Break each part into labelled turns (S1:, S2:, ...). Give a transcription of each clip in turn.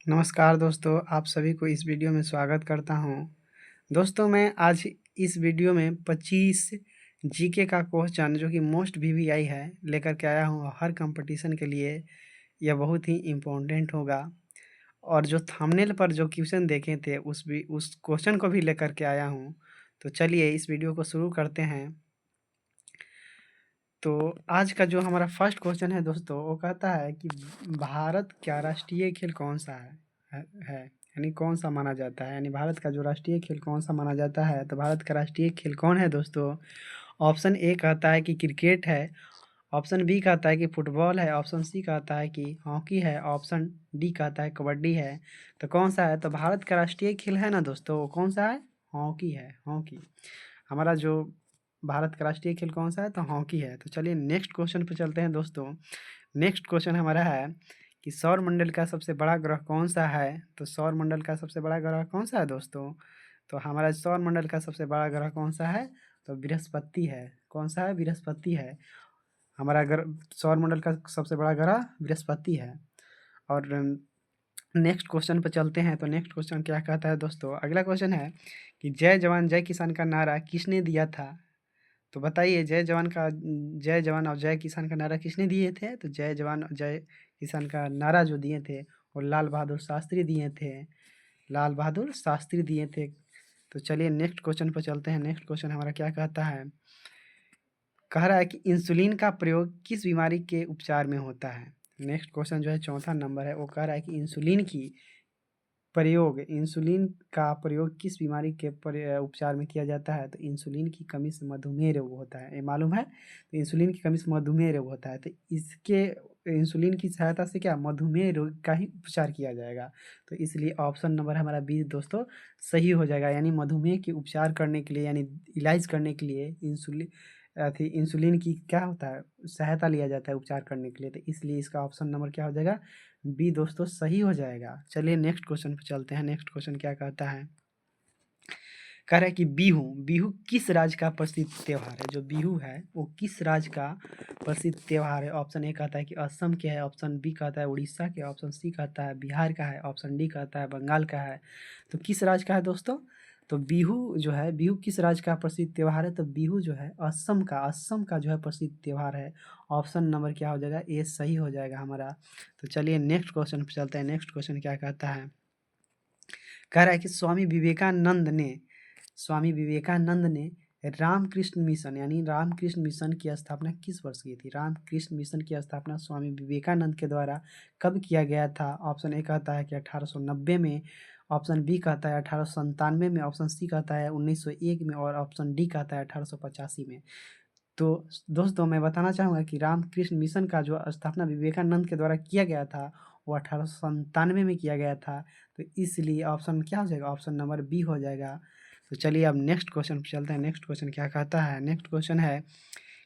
S1: नमस्कार दोस्तों, आप सभी को इस वीडियो में स्वागत करता हूँ। दोस्तों, मैं आज इस वीडियो में 25 जीके का क्वेश्चन जो कि मोस्ट वीवीआई है लेकर के आया हूँ हर कंपटीशन के लिए। यह बहुत ही इम्पोर्टेंट होगा और जो थंबनेल पर जो क्वेश्चन देखे थे उस क्वेश्चन को भी लेकर के आया हूँ। तो चलिए इस वीडियो को शुरू करते हैं। तो आज का जो हमारा फर्स्ट क्वेश्चन है दोस्तों, वो कहता है कि भारत का राष्ट्रीय खेल कौन सा है यानी कौन सा माना जाता है, यानी भारत का जो राष्ट्रीय खेल कौन सा माना जाता है। तो भारत का राष्ट्रीय खेल कौन है दोस्तों? ऑप्शन ए कहता है कि क्रिकेट है, ऑप्शन बी कहता है कि फुटबॉल है, ऑप्शन सी कहता है कि हॉकी है, ऑप्शन डी कहता है कबड्डी है। तो कौन सा है? तो भारत का राष्ट्रीय खेल है ना दोस्तों, वो कौन सा है? हॉकी है, हॉकी। हमारा जो भारत का राष्ट्रीय खेल कौन सा है? तो हॉकी है। तो चलिए नेक्स्ट क्वेश्चन पे चलते हैं दोस्तों। नेक्स्ट क्वेश्चन हमारा है कि सौर मंडल का सबसे बड़ा ग्रह कौन सा है? तो सौर मंडल का सबसे बड़ा ग्रह कौन सा है दोस्तों? तो हमारा सौर मंडल का सबसे बड़ा ग्रह कौन सा है? तो बृहस्पति है। कौन सा है? बृहस्पति है। हमारा ग्रह सौर मंडल का सबसे बड़ा ग्रह बृहस्पति है। और नेक्स्ट क्वेश्चन पे चलते हैं। तो नेक्स्ट क्वेश्चन क्या कहता है दोस्तों? अगला क्वेश्चन है कि जय जवान जय किसान का नारा किसने दिया था? तो बताइए, जय जवान और जय किसान का नारा किसने दिए थे? तो जय जवान और जय किसान का नारा जो दिए थे वो लाल बहादुर शास्त्री दिए थे। लाल बहादुर शास्त्री दिए थे। तो चलिए नेक्स्ट क्वेश्चन पर चलते हैं। नेक्स्ट क्वेश्चन हमारा क्या कहता है? कह रहा है कि इंसुलिन का प्रयोग किस बीमारी के उपचार में होता है? नेक्स्ट क्वेश्चन जो है चौथा नंबर है, वो कह रहा है कि इंसुलिन का प्रयोग किस बीमारी के उपचार में किया जाता है? तो इंसुलिन की कमी से मधुमेह रोग होता है, ये मालूम है? तो इंसुलिन की कमी से मधुमेह रोग होता है, तो इसके इंसुलिन की सहायता से क्या मधुमेह रोग का ही उपचार किया जाएगा। तो इसलिए ऑप्शन नंबर हमारा बी दोस्तों सही हो जाएगा। यानी मधुमेह के उपचार करने के लिए, यानी इलाज करने के लिए इंसुलिन की क्या होता है, सहायता लिया जाता है उपचार करने के लिए। तो इसलिए इसका ऑप्शन नंबर क्या हो जाएगा? बी दोस्तों सही हो जाएगा। चलिए नेक्स्ट क्वेश्चन पे चलते हैं। नेक्स्ट क्वेश्चन क्या कहता है? कह रहा है कि बिहू बिहू किस राज्य का प्रसिद्ध त्योहार है? जो बिहू है वो किस राज्य का प्रसिद्ध त्योहार है? ऑप्शन ए कहता है कि असम के है, ऑप्शन बी कहता है उड़ीसा के, ऑप्शन सी कहता है बिहार का है, ऑप्शन डी कहता है बंगाल का है। तो किस राज्य का है दोस्तों? तो बिहू जो है, बिहू किस राज्य का प्रसिद्ध त्योहार है? तो बिहू जो है असम का जो है प्रसिद्ध त्योहार है। ऑप्शन नंबर क्या हो जाएगा? ए सही हो जाएगा हमारा। तो चलिए नेक्स्ट क्वेश्चन पे चलते हैं। नेक्स्ट क्वेश्चन क्या कहता है? कह रहा है कि स्वामी विवेकानंद ने रामकृष्ण मिशन यानी रामकृष्ण मिशन की स्थापना किस वर्ष की थी? रामकृष्ण मिशन की स्थापना स्वामी विवेकानंद के द्वारा कब किया गया था? ऑप्शन ए कहता है कि 1890 में, ऑप्शन बी कहता है 1897 में, ऑप्शन सी कहता है 1901 में, और ऑप्शन डी कहता है 1885 में। तो दोस्तों मैं बताना चाहूँगा कि रामकृष्ण मिशन का जो स्थापना विवेकानंद के द्वारा किया गया था वो 1897 में किया गया था। तो इसलिए ऑप्शन क्या हो जाएगा? ऑप्शन नंबर बी हो जाएगा। तो चलिए अब नेक्स्ट क्वेश्चन पे चलते हैं। नेक्स्ट क्वेश्चन क्या कहता है? नेक्स्ट क्वेश्चन है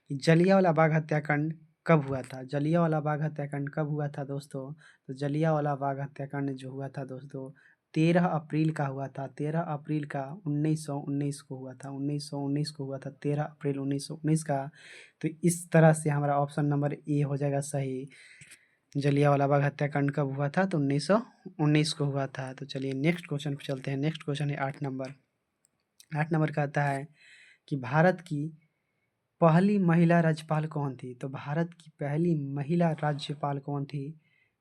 S1: कि जलियांवाला बाग हत्याकांड कब हुआ था? जलियांवाला बाग हत्याकांड कब हुआ था दोस्तों? तो जलियांवाला बाग हत्याकांड जो हुआ था दोस्तों 13 अप्रैल का हुआ था। 13 अप्रैल का 1919 को हुआ था। 1919 को हुआ था, 13 अप्रैल 1919 का। तो इस तरह से हमारा ऑप्शन नंबर ए हो जाएगा सही। जलियांवाला बाग हत्याकांड कब हुआ था? तो 1919 को हुआ था। तो चलिए नेक्स्ट क्वेश्चन पे चलते हैं। नेक्स्ट क्वेश्चन है 8 नंबर। 8 नंबर का आता है कि भारत की पहली महिला राज्यपाल कौन थी? तो भारत की पहली महिला राज्यपाल कौन थी?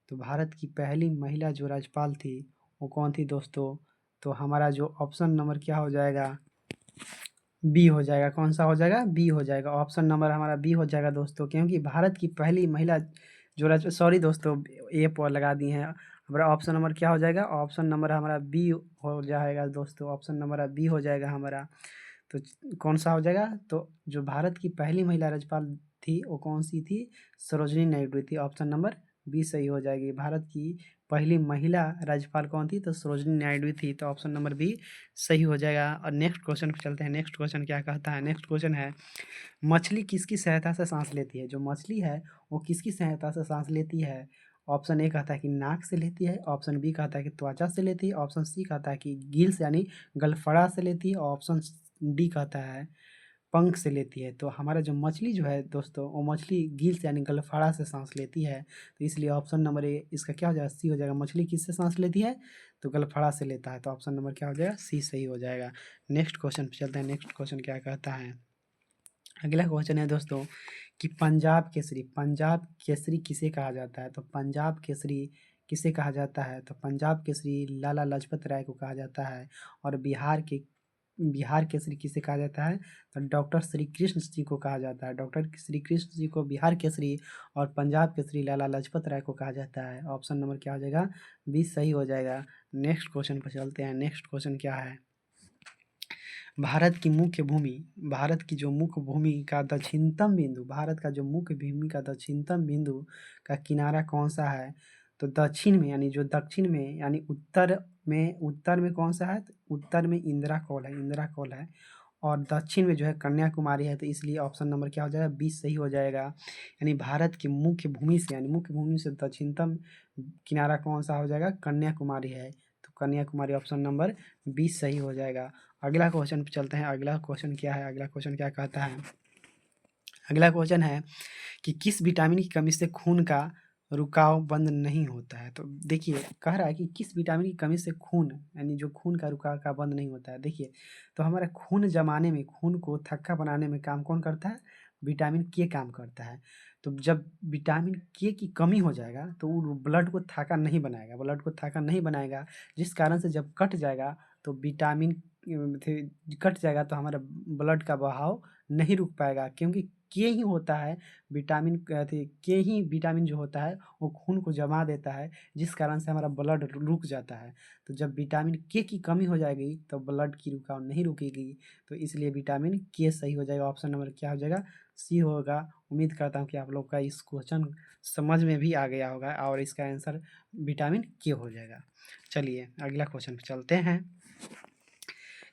S1: तो भारत की पहली महिला जो राज्यपाल थी वो कौन थी दोस्तों? तो हमारा जो ऑप्शन नंबर क्या हो जाएगा? बी हो जाएगा। कौन सा हो जाएगा? बी हो जाएगा। ऑप्शन नंबर हमारा बी हो जाएगा दोस्तों, क्योंकि भारत की पहली महिला जो राज्य सॉरी दोस्तों ए पर लगा दी हैं। हमारा ऑप्शन नंबर क्या हो जाएगा? ऑप्शन नंबर हमारा बी हो जाएगा दोस्तों। ऑप्शन नंबर बी हो जाएगा हमारा। तो कौन सा हो जाएगा? तो जो भारत की पहली महिला राज्यपाल थी वो कौन सी थी? सरोजिनी नायडू थी। ऑप्शन नंबर बी सही हो जाएगी। भारत की पहली महिला राज्यपाल कौन थी? तो सरोजिनी नायडू थी। तो ऑप्शन नंबर बी सही हो जाएगा। और नेक्स्ट क्वेश्चन पे चलते हैं। नेक्स्ट क्वेश्चन क्या कहता है? नेक्स्ट क्वेश्चन है मछली किसकी सहायता से सांस लेती है? जो मछली है वो किसकी सहायता से सांस लेती है? ऑप्शन ए कहता है कि नाक से लेती है, ऑप्शन बी कहता है कि त्वचा से लेती है, ऑप्शन सी कहता है कि गिल्स यानी गलफड़ा से लेती है, और ऑप्शन डी कहता है पंख से लेती है। तो हमारा जो मछली जो है दोस्तों, वो मछली गिल से यानी गलफड़ा से सांस लेती है। तो इसलिए ऑप्शन नंबर ए इसका क्या हो जाएगा, सी हो जाएगा। मछली किससे सांस लेती है, तो गलफड़ा से लेता है। तो ऑप्शन नंबर क्या हो जाएगा, सी सही हो जाएगा। नेक्स्ट क्वेश्चन पे चलते हैं। नेक्स्ट क्वेश्चन क्या कहता है, अगला क्वेश्चन है दोस्तों कि पंजाब केसरी किसे कहा जाता है। तो पंजाब केसरी किसे कहा जाता है, तो पंजाब केसरी लाला लाजपत राय को कहा जाता है। और बिहार केसरी किसे कहा जाता है, तो डॉक्टर श्री कृष्ण जी को कहा जाता है। डॉक्टर श्री कृष्ण जी को बिहार केसरी और पंजाब केसरी लाला लाजपत राय को कहा जाता है। ऑप्शन नंबर क्या हो जाएगा, बी सही हो जाएगा। नेक्स्ट क्वेश्चन पर चलते हैं। नेक्स्ट क्वेश्चन क्या है, भारत की जो मुख्य भूमि का दक्षिणतम बिंदु, भारत का जो मुख्य भूमि का दक्षिणतम बिंदु का किनारा कौन सा है। तो दक्षिण में यानी जो दक्षिण में यानी उत्तर में कौन सा है, तो उत्तर में इंदिरा कौल है। और दक्षिण में जो है कन्याकुमारी है। तो इसलिए ऑप्शन नंबर क्या हो जाएगा, 20 सही हो जाएगा। यानी भारत की मुख्य भूमि से दक्षिणतम किनारा कौन सा हो जाएगा, कन्याकुमारी है। तो कन्याकुमारी ऑप्शन नंबर 20 सही हो जाएगा। अगला क्वेश्चन पे चलते हैं। अगला क्वेश्चन क्या है, अगला क्वेश्चन क्या कहता है, अगला क्वेश्चन है कि किस विटामिन की कमी से खून का रुकाव बंद नहीं होता है। तो देखिए कह रहा है कि किस विटामिन की कमी से खून यानी जो खून का रुकाव का बंद नहीं होता है। देखिए तो हमारा खून जमाने में, खून को थक्का बनाने में काम कौन करता है, विटामिन के काम करता है। तो जब विटामिन के की कमी हो जाएगा तो वो ब्लड को थाका नहीं बनाएगा, जिस कारण से जब कट जाएगा तो कट जाएगा तो हमारा ब्लड का बहाव नहीं रुक पाएगा, क्योंकि के ही होता है विटामिन के ही विटामिन जो होता है वो खून को जमा देता है, जिस कारण से हमारा ब्लड रुक जाता है। तो जब विटामिन के की कमी हो जाएगी तो ब्लड की रुकाव नहीं रुकेगी। तो इसलिए विटामिन के सही हो जाएगा। ऑप्शन नंबर क्या हो जाएगा, सी होगा। उम्मीद करता हूँ कि आप लोग का इस क्वेश्चन समझ में भी आ गया होगा और इसका आंसर विटामिन के हो जाएगा। चलिए अगला क्वेश्चन पे चलते हैं।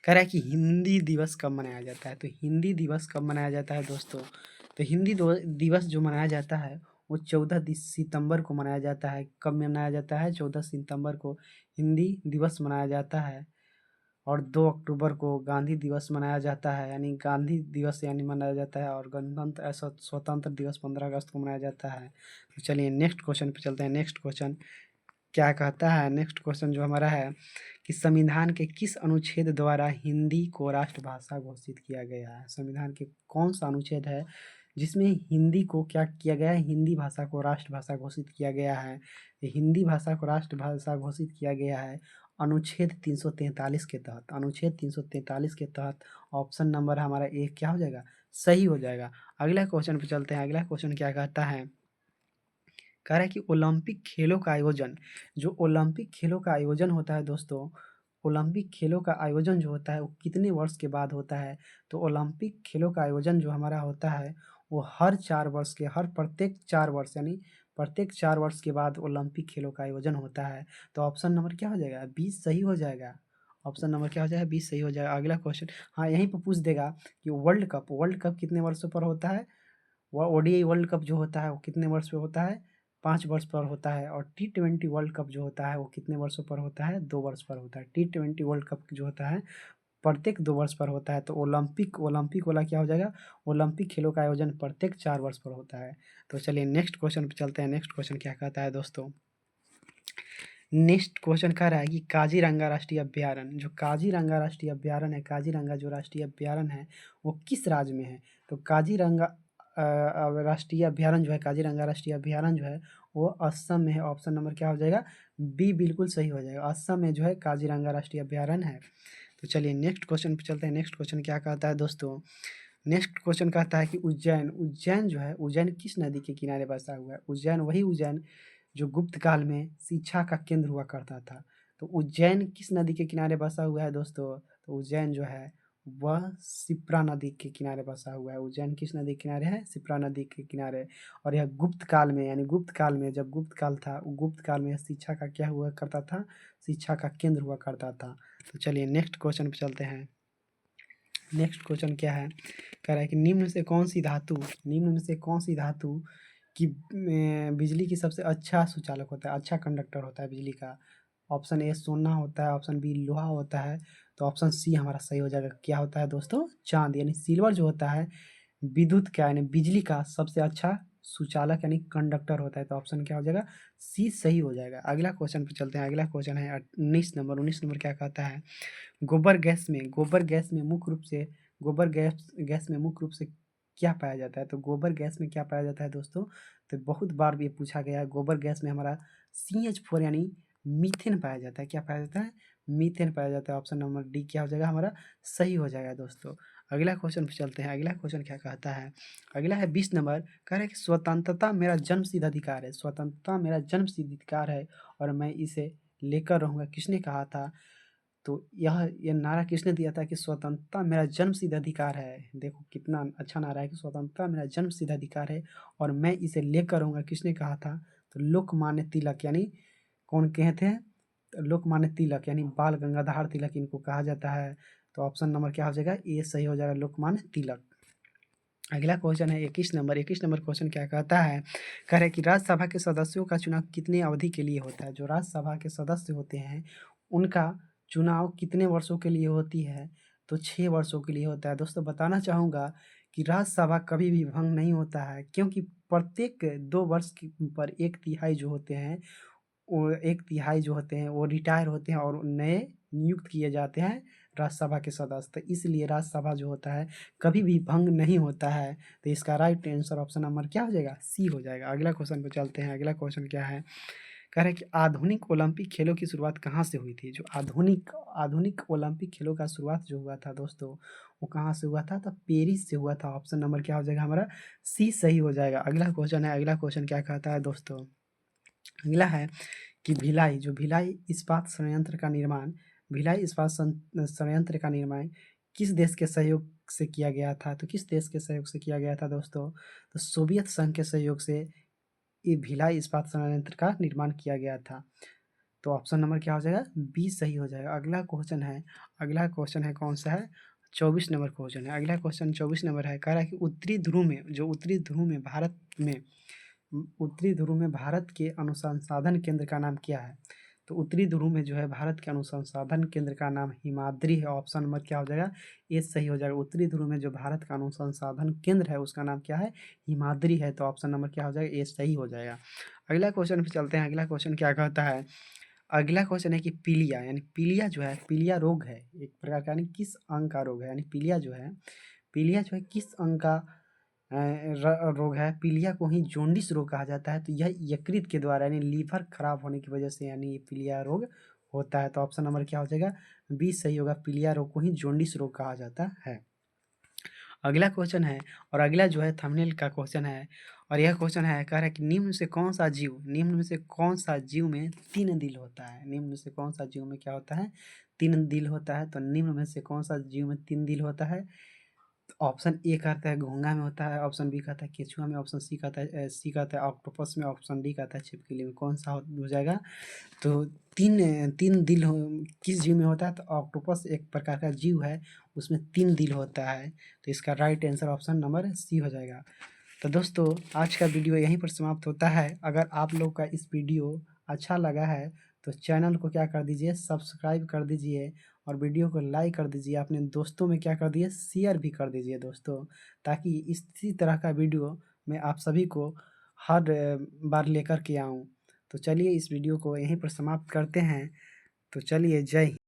S1: कह रहा है कि हिंदी दिवस कब मनाया जाता है। तो हिंदी दिवस कब मनाया जाता है दोस्तों, तो दिवस जो मनाया जाता है वो 14 सितंबर को मनाया जाता है। कब मनाया जाता है, 14 सितंबर को हिंदी दिवस मनाया जाता है। और 2 अक्टूबर को गांधी दिवस मनाया जाता है, यानी गांधी दिवस यानी मनाया जाता है। और स्वतंत्र दिवस 15 अगस्त को मनाया जाता है। तो चलिए नेक्स्ट क्वेश्चन पे चलते हैं। नेक्स्ट क्वेश्चन क्या कहता है, नेक्स्ट क्वेश्चन जो हमारा है कि संविधान के किस अनुच्छेद द्वारा हिंदी को राष्ट्रभाषा घोषित किया गया है। संविधान के कौन सा अनुच्छेद है जिसमें हिंदी को क्या किया गया है, हिंदी भाषा को राष्ट्रभाषा घोषित किया गया है। हिंदी भाषा को राष्ट्रभाषा घोषित किया गया है अनुच्छेद 343 के तहत। अनुच्छेद 343 के तहत ऑप्शन नंबर हमारा ए क्या हो जाएगा, सही हो जाएगा। अगला क्वेश्चन पे चलते हैं। अगला क्वेश्चन क्या कहता है, कह रहा है कि ओलंपिक खेलों का आयोजन, जो ओलंपिक खेलों का आयोजन होता है दोस्तों, ओलंपिक खेलों का आयोजन जो होता है वो कितने वर्ष के बाद होता है। तो ओलंपिक खेलों का आयोजन जो हमारा होता है वो हर 4 वर्ष के, हर प्रत्येक 4 वर्ष यानी प्रत्येक 4 वर्ष के बाद ओलंपिक खेलों का आयोजन होता है। तो ऑप्शन नंबर क्या हो जाएगा, 20 सही हो जाएगा। ऑप्शन नंबर क्या हो जाएगा, 20 सही हो जाएगा। अगला क्वेश्चन, हाँ यहीं पर पूछ देगा कि वर्ल्ड कप कितने वर्षों पर होता है। वह ओडीआई वर्ल्ड कप जो होता है वो कितने वर्ष पे होता है, 5 वर्ष पर होता है। और T20 वर्ल्ड कप जो होता है वो कितने वर्षों पर होता है, 2 वर्ष पर होता है। T20 वर्ल्ड कप जो होता है प्रत्येक 2 वर्ष पर होता है। तो ओलंपिक वाला क्या हो जाएगा, ओलंपिक खेलों का आयोजन प्रत्येक 4 वर्ष पर होता है। तो चलिए नेक्स्ट क्वेश्चन पे चलते हैं। नेक्स्ट क्वेश्चन क्या कहता है दोस्तों, नेक्स्ट क्वेश्चन कह रहा है कि काजीरंगा राष्ट्रीय अभ्यारण्य, जो काजीरंगा राष्ट्रीय अभ्यारण्य है, काजीरंगा जो राष्ट्रीय अभ्यारण्य है वो किस राज्य में है। तो काजीरंगा राष्ट्रीय अभ्यारण्य जो है, काजीरंगा राष्ट्रीय अभ्यारण्य जो है वो असम में है। ऑप्शन नंबर क्या हो जाएगा, बी बिल्कुल सही हो जाएगा। असम में जो है काजीरंगा राष्ट्रीय अभ्यारण्य है। तो चलिए नेक्स्ट क्वेश्चन पे चलते हैं। नेक्स्ट क्वेश्चन क्या कहता है दोस्तों, नेक्स्ट क्वेश्चन कहता है कि उज्जैन जो है, उज्जैन किस नदी के किनारे बसा हुआ है। उज्जैन जो गुप्त काल में शिक्षा का केंद्र हुआ करता था। तो उज्जैन किस नदी के किनारे बसा हुआ है दोस्तों, तो उज्जैन जो है वह शिप्रा नदी के किनारे बसा हुआ है। उज्जैन किस नदी के किनारे है, शिप्रा नदी के किनारे। और यह गुप्त काल में यानी गुप्त काल में, जब गुप्त काल था, गुप्त काल में शिक्षा का क्या हुआ करता था, शिक्षा का केंद्र हुआ करता था। तो चलिए नेक्स्ट क्वेश्चन पे चलते हैं। नेक्स्ट क्वेश्चन क्या है, कह रहा है कि निम्न में से कौन सी धातु कि बिजली की सबसे अच्छा सुचालक होता है, अच्छा कंडक्टर होता है बिजली का। ऑप्शन ए सोना होता है, ऑप्शन बी लोहा होता है, तो ऑप्शन सी हमारा सही हो जाएगा। क्या होता है दोस्तों? चांद। यानी सिल्वर जो होता है विद्युत का यानी बिजली का सबसे अच्छा सुचालक यानी कंडक्टर होता है, तो ऑप्शन क्या हो जाएगा? सी सही हो जाएगा। अगला क्वेश्चन पे चलते हैं। अगला क्वेश्चन है 19 नंबर क्या कहता है? गोबर गैस में मुख्य रूप से क्या पाया जाता है? तो गोबर गैस में क्या पाया जाता है दोस्तों? तो बहुत बार ये पूछा गया है। गोबर गैस में हमारा CH4 यानी मीथेन पाया जाता है। क्या पाया जाता है? मीथेन पाया जाता है। ऑप्शन नंबर डी क्या हो जाएगा हमारा? सही हो जाएगा दोस्तों। अगला क्वेश्चन पे चलते हैं। अगला क्वेश्चन क्या कहता है? अगला है 20 नंबर। कह रहा है कि स्वतंत्रता मेरा जन्मसिद्ध अधिकार है। स्वतंत्रता मेरा जन्मसिद्ध अधिकार है और मैं इसे लेकर रहूँगा। किसने कहा था? तो यह नारा किसने दिया था कि स्वतंत्रता मेरा जन्मसिद्ध अधिकार है? देखो कितना अच्छा नारा है कि स्वतंत्रता मेरा जन्मसिद्ध अधिकार है और मैं इसे लेकर रहूँगा। किसने कहा था? तो लोकमान्य तिलक यानी कौन कहे थे? तो लोकमान्य तिलक यानी बाल गंगाधर तिलक इनको कहा जाता है। तो ऑप्शन नंबर क्या हो जाएगा? ए सही हो जाएगा, लोकमान्य तिलक। अगला क्वेश्चन है 21 नंबर। 21 नंबर क्वेश्चन क्या कहता है? कह रहा है कि राज्यसभा के सदस्यों का चुनाव कितने अवधि के लिए होता है? जो राज्यसभा के सदस्य होते हैं उनका चुनाव कितने वर्षों के लिए होती है? तो 6 वर्षों के लिए होता है। दोस्तों बताना चाहूँगा कि राज्यसभा कभी भी भंग नहीं होता है, क्योंकि प्रत्येक 2 वर्ष पर 1/3 जो होते हैं वो 1/3 जो होते हैं वो रिटायर होते हैं और नए नियुक्त किए जाते हैं राज्यसभा के सदस्य। तो इसलिए राज्यसभा जो होता है कभी भी भंग नहीं होता है। तो इसका राइट आंसर ऑप्शन नंबर क्या हो जाएगा? सी हो जाएगा। अगला क्वेश्चन पे चलते हैं। अगला क्वेश्चन क्या है? कह रहे हैं कि आधुनिक ओलंपिक खेलों की शुरुआत कहाँ से हुई थी? जो आधुनिक आधुनिक ओलंपिक खेलों का शुरुआत जो हुआ था दोस्तों, वो कहाँ से हुआ था? तो पेरिस से हुआ था। ऑप्शन नंबर क्या हो जाएगा हमारा? सी सही हो जाएगा। अगला क्वेश्चन है। अगला क्वेश्चन क्या कहता है दोस्तों? अगला है कि भिलाई इस्पात संयंत्र का निर्माण संयंत्र का निर्माण किस देश के सहयोग से किया गया था? तो किस देश के सहयोग से किया गया था दोस्तों? तो सोवियत संघ के सहयोग से ये भिलाई इस्पात संयंत्र का निर्माण किया गया था। तो ऑप्शन नंबर क्या हो जाएगा? बी सही हो जाएगा। अगला क्वेश्चन है कौन सा है? 24 नंबर क्वेश्चन है। अगला क्वेश्चन 24 नंबर है। कह रहा है कि उत्तरी ध्रुव में भारत के अनुसंधान केंद्र का नाम क्या है? तो उत्तरी ध्रुव में जो है भारत के अनुसंधान केंद्र का नाम हिमाद्री है। ऑप्शन नंबर क्या हो जाएगा? ए सही हो जाएगा। उत्तरी ध्रुव में जो भारत का अनुसंधान केंद्र है उसका नाम क्या है? हिमाद्री है। तो ऑप्शन नंबर क्या हो जाएगा? ए सही हो जाएगा। अगला क्वेश्चन पे चलते हैं। अगला क्वेश्चन क्या कहता है? अगला क्वेश्चन है कि पीलिया यानी पीलिया जो है पीलिया रोग है एक प्रकार का, यानी किस अंग का रोग है? यानी पीलिया जो है किस अंग का रोग है? पीलिया को ही जॉन्डिस रोग कहा जाता है। तो यह यकृत के द्वारा यानी लीवर खराब होने की वजह से यानी पीलिया रोग होता है। तो ऑप्शन नंबर क्या हो जाएगा? बी सही होगा। पीलिया रोग को ही जॉन्डिस रोग कहा जाता है। अगला क्वेश्चन है और अगला जो है थंबनेल का क्वेश्चन है और यह क्वेश्चन है कह रहा है कि निम्न में से कौन सा जीव में 3 दिल होता है? निम्न में से कौन सा जीव में क्या होता है? 3 दिल होता है। तो निम्न में से कौन सा जीव में 3 दिल होता है? ऑप्शन ए कहता है घोंघा में होता है, ऑप्शन बी कहता है केचुआ में, ऑप्शन सी कहता है ऑक्टोपस में, ऑप्शन डी कहता है छिपकली में। कौन सा हो जाएगा? तो तीन तीन दिल किस जीव में होता है? तो ऑक्टोपस एक प्रकार का जीव है, उसमें 3 दिल होता है। तो इसका right answer option number C हो जाएगा। तो दोस्तों आज का वीडियो यहीं पर समाप्त होता है। अगर आप लोग का इस वीडियो अच्छा लगा है तो चैनल को क्या कर दीजिए? सब्सक्राइब कर दीजिए और वीडियो को लाइक कर दीजिए। अपने दोस्तों में क्या कर दीजिए? शेयर भी कर दीजिए दोस्तों, ताकि इसी तरह का वीडियो मैं आप सभी को हर बार लेकर के आऊँ। तो चलिए इस वीडियो को यहीं पर समाप्त करते हैं। तो चलिए जय हिंद।